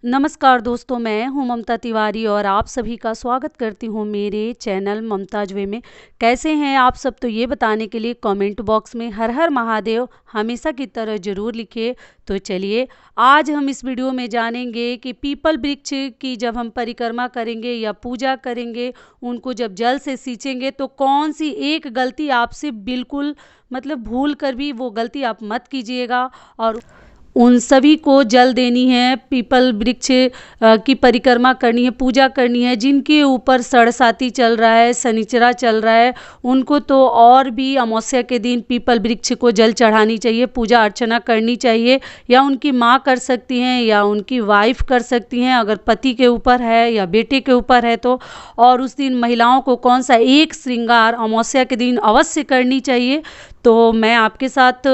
नमस्कार दोस्तों, मैं हूं ममता तिवारी और आप सभी का स्वागत करती हूं मेरे चैनल ममताज वे में। कैसे हैं आप सब? तो ये बताने के लिए कमेंट बॉक्स में हर हर महादेव हमेशा की तरह ज़रूर लिखिए। तो चलिए, आज हम इस वीडियो में जानेंगे कि पीपल वृक्ष की जब हम परिक्रमा करेंगे या पूजा करेंगे, उनको जब जल से सींचेंगे तो कौन सी एक गलती आपसे बिल्कुल भूल कर भी वो गलती आप मत कीजिएगा और उन सभी को जल देनी है, पीपल वृक्ष की परिक्रमा करनी है, पूजा करनी है। जिनके ऊपर सरसाती चल रहा है, शनिचरा चल रहा है, उनको तो और भी अमावस्या के दिन पीपल वृक्ष को जल चढ़ानी चाहिए, पूजा अर्चना करनी चाहिए। या उनकी माँ कर सकती हैं या उनकी वाइफ कर सकती हैं, अगर पति के ऊपर है या बेटे के ऊपर है तो। और उस दिन महिलाओं को कौन सा एक श्रृंगार अमावस्या के दिन अवश्य करनी चाहिए, तो मैं आपके साथ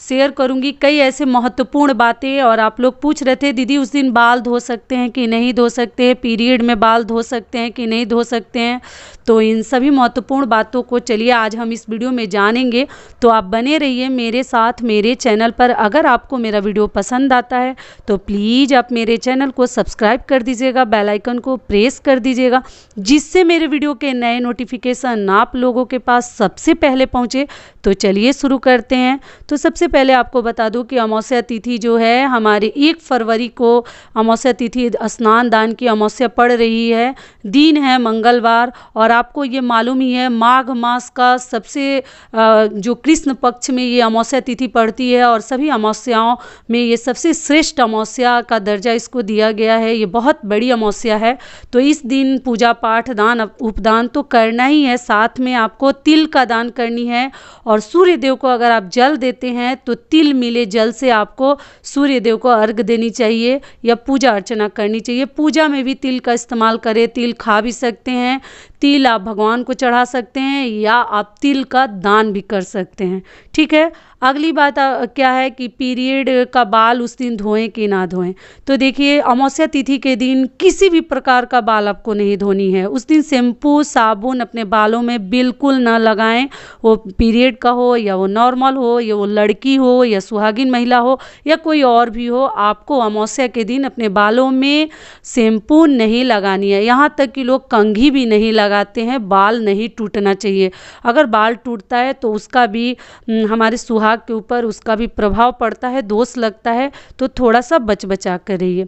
शेयर करूंगी कई ऐसे महत्वपूर्ण बातें। और आप लोग पूछ रहे थे दीदी उस दिन बाल धो सकते हैं कि नहीं धो सकते हैं, पीरियड में बाल धो सकते हैं कि नहीं धो सकते हैं, तो इन सभी महत्वपूर्ण बातों को चलिए आज हम इस वीडियो में जानेंगे। तो आप बने रहिए मेरे साथ मेरे चैनल पर। अगर आपको मेरा वीडियो पसंद आता है तो प्लीज़ आप मेरे चैनल को सब्सक्राइब कर दीजिएगा, बेल आइकन को प्रेस कर दीजिएगा, जिससे मेरे वीडियो के नए नोटिफिकेशन आप लोगों के पास सबसे पहले पहुँचे। तो चलिए शुरू करते हैं। तो सबसे पहले आपको बता दूं कि अमावस्या तिथि जो है हमारे 1 फरवरी को अमावस्या तिथि स्नान दान की अमावस्या पड़ रही है। दिन है मंगलवार और आपको ये मालूम ही है माघ मास का सबसे जो कृष्ण पक्ष में ये अमावस्या तिथि पड़ती है और सभी अमावस्याओं में ये सबसे श्रेष्ठ अमावस्या का दर्जा इसको दिया गया है। ये बहुत बड़ी अमावस्या है, तो इस दिन पूजा पाठ दान उपदान तो करना ही है, साथ में आपको तिल का दान करनी है। और सूर्य देव को अगर आप जल देते हैं तो तिल मिले जल से आपको सूर्य देव को अर्घ देनी चाहिए या पूजा अर्चना करनी चाहिए। पूजा में भी तिल का इस्तेमाल करें, तिल खा भी सकते हैं, तिल आप भगवान को चढ़ा सकते हैं या आप तिल का दान भी कर सकते हैं। ठीक है, अगली बात क्या है कि पीरियड का बाल उस दिन धोएं कि ना धोएं। तो देखिए, अमावस्या तिथि के दिन किसी भी प्रकार का बाल आपको नहीं धोनी है। उस दिन शैम्पू साबुन अपने बालों में बिल्कुल ना लगाएं, वो पीरियड का हो या वो नॉर्मल हो या वो लड़की हो या सुहागिन महिला हो या कोई और भी हो, आपको अमावस्या के दिन अपने बालों में शैम्पू नहीं लगानी है। यहाँ तक कि लोग कंघी भी नहीं लगाते हैं, बाल नहीं टूटना चाहिए। अगर बाल टूटता है तो उसका भी हमारे सुहाग के ऊपर उसका भी प्रभाव पड़ता है, दोष लगता है, तो थोड़ा सा बचा कर रहिए।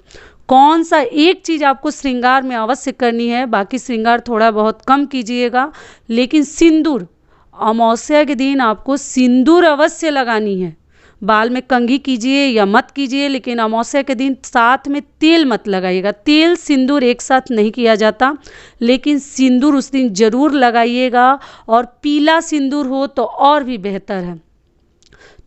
कौन सा एक चीज़ आपको श्रृंगार में अवश्य करनी है, बाकी श्रृंगार थोड़ा बहुत कम कीजिएगा, लेकिन सिंदूर अमावस्या के दिन आपको सिंदूर अवश्य लगानी है। बाल में कंघी कीजिए या मत कीजिए, लेकिन अमावस्या के दिन साथ में तेल मत लगाइएगा। तेल सिंदूर एक साथ नहीं किया जाता, लेकिन सिंदूर उस दिन जरूर लगाइएगा। और पीला सिंदूर हो तो और भी बेहतर है,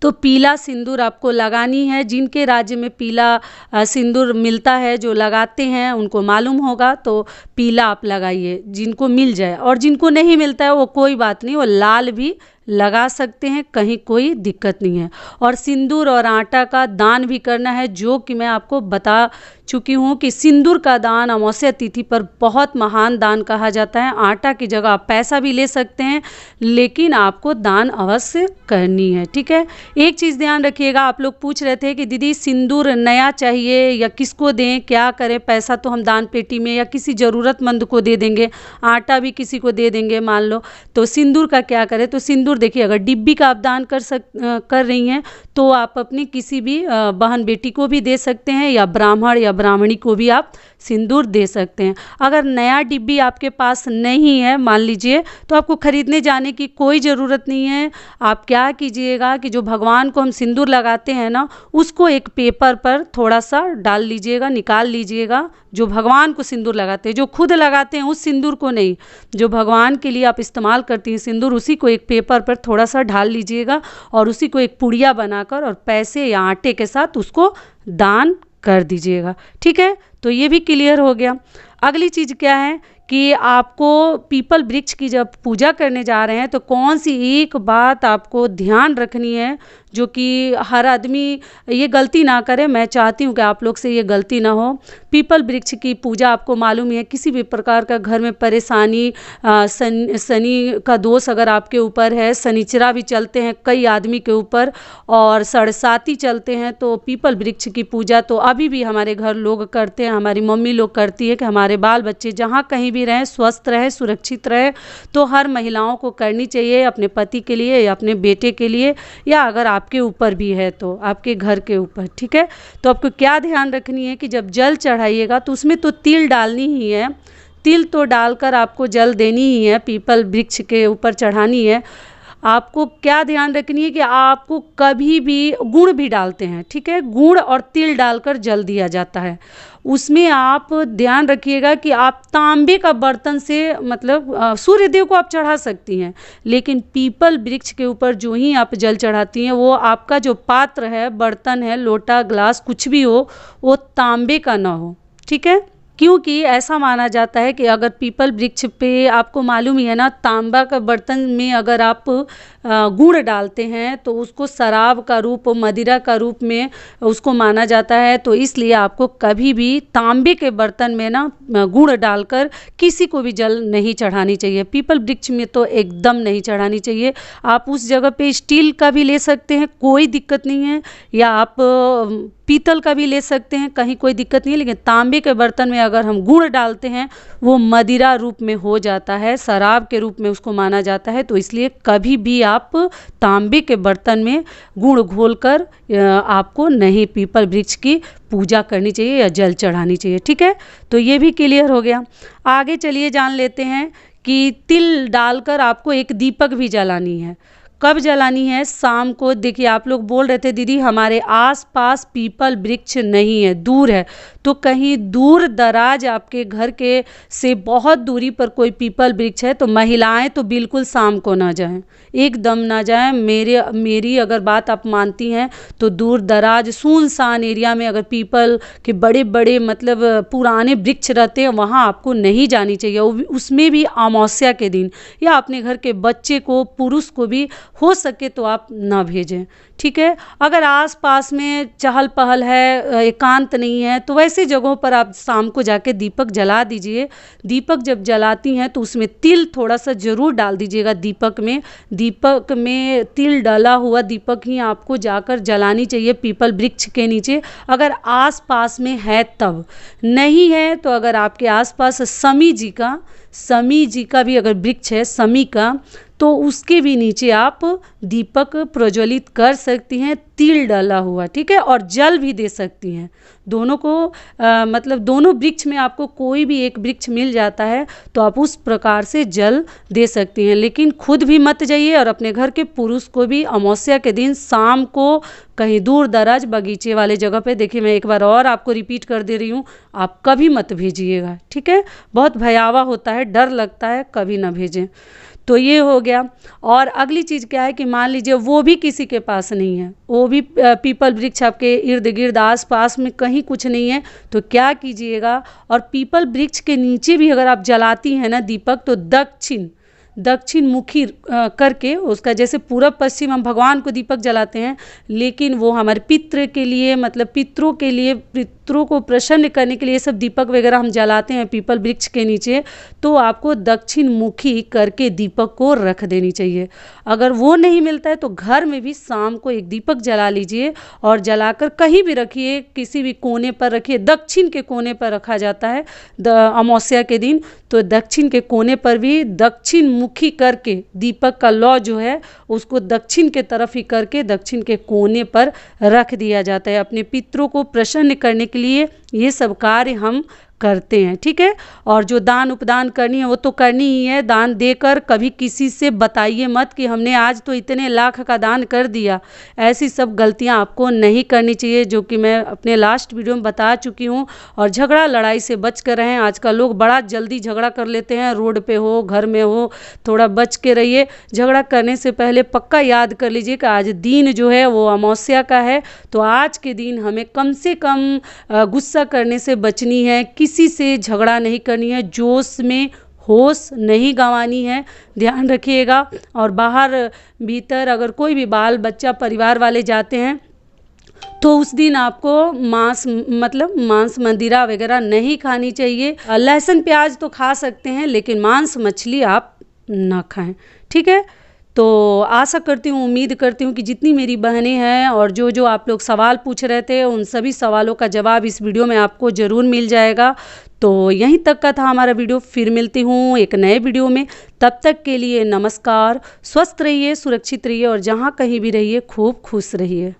तो पीला सिंदूर आपको लगानी है। जिनके राज्य में पीला सिंदूर मिलता है, जो लगाते हैं उनको मालूम होगा, तो पीला आप लगाइए जिनको मिल जाए। और जिनको नहीं मिलता है वो कोई बात नहीं, वो लाल भी लगा सकते हैं, कहीं कोई दिक्कत नहीं है। और सिंदूर और आटा का दान भी करना है, जो कि मैं आपको बता चुकी हूँ कि सिंदूर का दान अमावस्या तिथि पर बहुत महान दान कहा जाता है। आटा की जगह आप पैसा भी ले सकते हैं, लेकिन आपको दान अवश्य करनी है। ठीक है, एक चीज़ ध्यान रखिएगा, आप लोग पूछ रहे थे कि दीदी सिंदूर नया चाहिए या किसको दें, क्या करें। पैसा तो हम दान पेटी में या किसी ज़रूरतमंद को दे देंगे, आटा भी किसी को दे देंगे मान लो, तो सिंदूर का क्या करें। तो सिंदूर देखिए, अगर डिब्बी का आप दान कर रही हैं तो आप अपनी किसी भी बहन बेटी को भी दे सकते हैं या ब्राह्मण या ब्राह्मणी को भी आप सिंदूर दे सकते हैं। अगर नया डिब्बी आपके पास नहीं है मान लीजिए, तो आपको खरीदने जाने की कोई ज़रूरत नहीं है। आप क्या कीजिएगा कि जो भगवान को हम सिंदूर लगाते हैं ना, उसको एक पेपर पर थोड़ा सा डाल लीजिएगा, निकाल लीजिएगा। जो भगवान को सिंदूर लगाते हैं, जो खुद लगाते हैं उस सिंदूर को नहीं, जो भगवान के लिए आप इस्तेमाल करती हैं सिंदूर, उसी को एक पेपर पर थोड़ा सा ढाल लीजिएगा और उसी को एक पुड़िया बनाकर और पैसे या आटे के साथ उसको दान कर दीजिएगा। ठीक है, तो ये भी क्लियर हो गया। अगली चीज़ क्या है कि आपको पीपल वृक्ष की जब पूजा करने जा रहे हैं तो कौन सी एक बात आपको ध्यान रखनी है, जो कि हर आदमी ये गलती ना करे। मैं चाहती हूँ कि आप लोग से ये गलती ना हो। पीपल वृक्ष की पूजा आपको मालूम ही है, किसी भी प्रकार का घर में परेशानी, शनि का दोष अगर आपके ऊपर है, शनिचरा भी चलते हैं कई आदमी के ऊपर और सड़साती चलते हैं, तो पीपल वृक्ष की पूजा तो अभी भी हमारे घर लोग करते हैं, हमारी मम्मी लोग करती है कि हमारे बाल बच्चे जहाँ कहीं भी रहें, स्वस्थ रहे, सुरक्षित रहे। तो हर महिलाओं को करनी चाहिए, अपने पति के लिए या अपने बेटे के लिए, या अगर आपके ऊपर भी है तो आपके घर के ऊपर। ठीक है, तो आपको क्या ध्यान रखनी है कि जब जल चढ़ाइएगा तो उसमें तो तिल डालनी ही है, तिल तो डालकर आपको जल देनी ही है, पीपल वृक्ष के ऊपर चढ़ानी है। आपको क्या ध्यान रखनी है कि आपको कभी भी गुड़ भी डालते हैं, ठीक है, गुड़ और तिल डालकर जल दिया जाता है। उसमें आप ध्यान रखिएगा कि आप तांबे का बर्तन से, मतलब सूर्य देव को आप चढ़ा सकती हैं, लेकिन पीपल वृक्ष के ऊपर जो ही आप जल चढ़ाती हैं वो आपका जो पात्र है, बर्तन है, लोटा ग्लास कुछ भी हो, वो तांबे का ना हो। ठीक है, क्योंकि ऐसा माना जाता है कि अगर पीपल वृक्ष पे, आपको मालूम ही है ना, तांबा का बर्तन में अगर आप गुड़ डालते हैं तो उसको शराब का रूप, मदिरा का रूप में उसको माना जाता है। तो इसलिए आपको कभी भी तांबे के बर्तन में ना गुड़ डालकर किसी को भी जल नहीं चढ़ानी चाहिए। पीपल वृक्ष में तो एकदम नहीं चढ़ानी चाहिए। आप उस जगह पे स्टील का भी ले सकते हैं, कोई दिक्कत नहीं है, या आप पीतल का भी ले सकते हैं, कहीं कोई दिक्कत नहीं है, लेकिन तांबे के बर्तन में अगर हम गुड़ डालते हैं वो मदिरा रूप में हो जाता है, शराब के रूप में उसको माना जाता है। तो इसलिए कभी भी आप तांबे के बर्तन में गुड़ घोलकर आपको नहीं पीपल वृक्ष की पूजा करनी चाहिए या जल चढ़ानी चाहिए। ठीक है, तो ये भी क्लियर हो गया। आगे चलिए जान लेते हैं कि तिल डालकर आपको एक दीपक भी जलानी है। कब जलानी है? शाम को। देखिए, आप लोग बोल रहे थे दीदी हमारे आसपास पीपल वृक्ष नहीं है, दूर है, तो कहीं दूर दराज आपके घर के से बहुत दूरी पर कोई पीपल वृक्ष है तो महिलाएं तो बिल्कुल शाम को ना जाएं, एकदम ना जाएं। मेरी अगर बात आप मानती हैं तो दूर दराज सुनसान एरिया में अगर पीपल के बड़े बड़े मतलब पुराने वृक्ष रहते हैं वहाँ आपको नहीं जानी चाहिए, उसमें भी अमावस्या के दिन, या अपने घर के बच्चे को, पुरुष को भी हो सके तो आप ना भेजें। ठीक है, अगर आसपास में चहल पहल है, एकांत नहीं है, तो वैसे जगहों पर आप शाम को जाके दीपक जला दीजिए। दीपक जब जलाती हैं तो उसमें तिल थोड़ा सा ज़रूर डाल दीजिएगा दीपक में। दीपक में तिल डाला हुआ दीपक ही आपको जाकर जलानी चाहिए पीपल वृक्ष के नीचे, अगर आसपास में है तब। नहीं है तो अगर आपके आसपास समी जी का भी अगर वृक्ष है, समी का, तो उसके भी नीचे आप दीपक प्रज्वलित कर सकती हैं, तिल डाला हुआ। ठीक है, और जल भी दे सकती हैं। दोनों को मतलब दोनों वृक्ष में आपको कोई भी एक वृक्ष मिल जाता है तो आप उस प्रकार से जल दे सकती हैं, लेकिन खुद भी मत जाइए और अपने घर के पुरुष को भी अमावस्या के दिन शाम को कहीं दूर दराज बगीचे वाले जगह पे, देखिए मैं एक बार और आपको रिपीट कर दे रही हूँ, आप कभी मत भेजिएगा। ठीक है, बहुत भयावह होता है, डर लगता है, कभी ना भेजें। तो ये हो गया। और अगली चीज़ क्या है कि मान लीजिए वो भी किसी के पास नहीं है, वो भी पीपल वृक्ष आपके इर्द गिर्द आस पास में कहीं कुछ नहीं है, तो क्या कीजिएगा, और पीपल वृक्ष के नीचे भी अगर आप जलाती हैं ना दीपक, तो दक्षिण मुखी करके उसका, जैसे पूरब पश्चिम हम भगवान को दीपक जलाते हैं, लेकिन वो हमारे पितृ के लिए, मतलब पितरों के लिए, पितरों को प्रसन्न करने के लिए सब दीपक वगैरह हम जलाते हैं पीपल वृक्ष के नीचे, तो आपको दक्षिण मुखी करके दीपक को रख देनी चाहिए। अगर वो नहीं मिलता है तो घर में भी शाम को एक दीपक जला लीजिए और जलाकर कहीं भी रखिए, किसी भी कोने पर रखिए। दक्षिण के कोने पर रखा जाता है अमावस्या के दिन, तो दक्षिण के कोने पर भी दक्षिण मुखी करके दीपक का लौ जो है उसको दक्षिण के तरफ ही करके दक्षिण के कोने पर रख दिया जाता है। अपने पितरों को प्रसन्न करने के लिए ये सब कार्य हम करते हैं। ठीक है, और जो दान उपदान करनी है वो तो करनी ही है। दान देकर कभी किसी से बताइए मत कि हमने आज तो इतने लाख का दान कर दिया, ऐसी सब गलतियां आपको नहीं करनी चाहिए, जो कि मैं अपने लास्ट वीडियो में बता चुकी हूं। और झगड़ा लड़ाई से बच कर रहें। आजकल लोग बड़ा जल्दी झगड़ा कर लेते हैं, रोड पे हो, घर में हो, थोड़ा बच के रहिए। झगड़ा करने से पहले पक्का याद कर लीजिए कि आज दिन जो है वो अमावस्या का है, तो आज के दिन हमें कम से कम गुस्सा करने से बचनी है, किसी से झगड़ा नहीं करनी है, जोश में होश नहीं गंवानी है, ध्यान रखिएगा। और बाहर भीतर अगर कोई भी बाल बच्चा परिवार वाले जाते हैं तो उस दिन आपको मांस मंदिरा वगैरह नहीं खानी चाहिए। लहसुन प्याज तो खा सकते हैं, लेकिन मांस मछली आप ना खाएं, ठीक है। तो आशा करती हूँ, उम्मीद करती हूँ कि जितनी मेरी बहनें हैं और जो जो आप लोग सवाल पूछ रहे थे, उन सभी सवालों का जवाब इस वीडियो में आपको ज़रूर मिल जाएगा। तो यहीं तक का था हमारा वीडियो, फिर मिलती हूँ एक नए वीडियो में। तब तक के लिए नमस्कार, स्वस्थ रहिए, सुरक्षित रहिए और जहाँ कहीं भी रहिए खूब खुश रहिए।